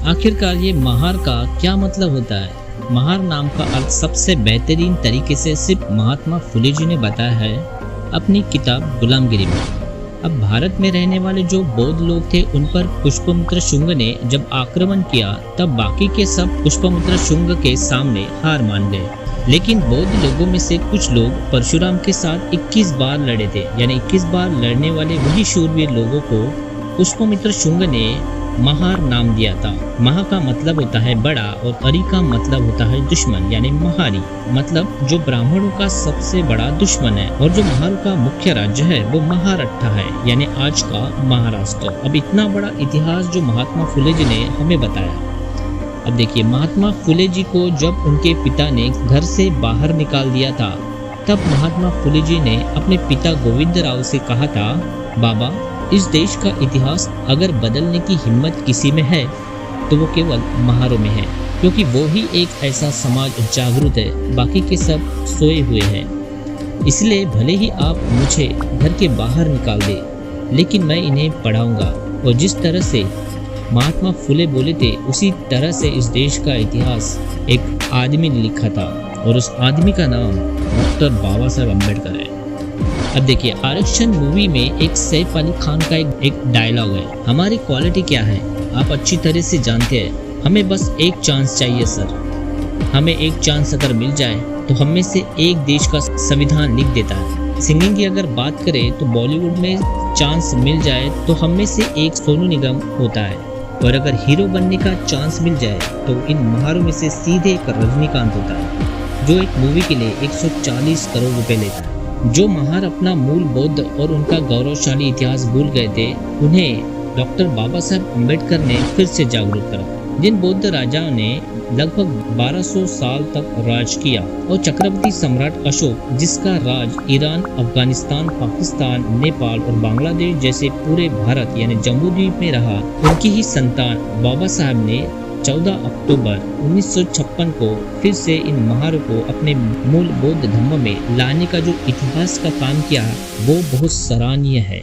आखिरकार ये महार का क्या मतलब होता है? महार नाम का अर्थ सबसे बेहतरीन तरीके से सिर्फ महात्मा फुले जी ने बताया है अपनी किताब गुलामगिरी में। अब भारत में रहने वाले जो बौद्ध लोग थे उन पर पुष्पमित्र शुंग ने जब आक्रमण किया तब बाकी के सब पुष्पमित्र शुंग के सामने हार मान गए। लेकिन बौद्ध लोगों में से कुछ लोग परशुराम के साथ 21 बार लड़े थे, यानी 21 बार लड़ने वाले वही शूरवीर लोगों को पुष्पमित्र शुंग ने महार नाम दिया था। महा का मतलब होता है बड़ा और अरि का मतलब होता है दुश्मन, यानी महारी, मतलब जो ब्राह्मणों का सबसे बड़ा दुश्मन है। और जो महार का मुख्य राज्य है वो महाराष्ट्र है, यानी आज का महाराष्ट्र। अब इतना बड़ा इतिहास जो महात्मा फुले जी ने हमें बताया। अब देखिए, महात्मा फुले जी को जब उनके पिता ने घर से बाहर निकाल दिया था तब महात्मा फुले जी ने अपने पिता गोविंदराव से कहा था, बाबा, इस देश का इतिहास अगर बदलने की हिम्मत किसी में है तो वो केवल महारों में है, क्योंकि वो ही एक ऐसा समाज जागरूक है, बाकी के सब सोए हुए हैं। इसलिए भले ही आप मुझे घर के बाहर निकाल दे, लेकिन मैं इन्हें पढ़ाऊंगा। और जिस तरह से महात्मा फुले बोले थे उसी तरह से इस देश का इतिहास एक आदमी ने लिखा था, और उस आदमी का नाम डॉक्टर बाबा साहब अम्बेडकर है। अब देखिए, आरक्षण मूवी में एक सैफ अली खान का एक डायलॉग है, हमारी क्वालिटी क्या है आप अच्छी तरह से जानते हैं, हमें बस एक चांस चाहिए सर। हमें एक चांस अगर मिल जाए तो हम में से एक देश का संविधान लिख देता है। सिंगिंग की अगर बात करें तो बॉलीवुड में चांस मिल जाए तो हम में से एक सोनू निगम होता है, और अगर हीरो बनने का चांस मिल जाए तो इन महारों में से सीधे एक रजनीकांत होता है, जो एक मूवी के लिए 140 करोड़ रुपए लेता है। जो महार अपना मूल बौद्ध और उनका गौरवशाली इतिहास भूल गए थे, उन्हें डॉक्टर बाबा साहब अम्बेडकर ने फिर से जागरूक करा। जिन बौद्ध राजाओं ने लगभग 1200 साल तक राज किया, और चक्रवर्ती सम्राट अशोक जिसका राज ईरान, अफगानिस्तान, पाकिस्तान, नेपाल और बांग्लादेश जैसे पूरे भारत यानी जम्बूद्वीप में रहा, उनकी ही संतान बाबा साहब ने 14 अक्टूबर 1956 को फिर से इन महारों को अपने मूल बौद्ध धर्म में लाने का जो इतिहास का काम किया वो बहुत सराहनीय है।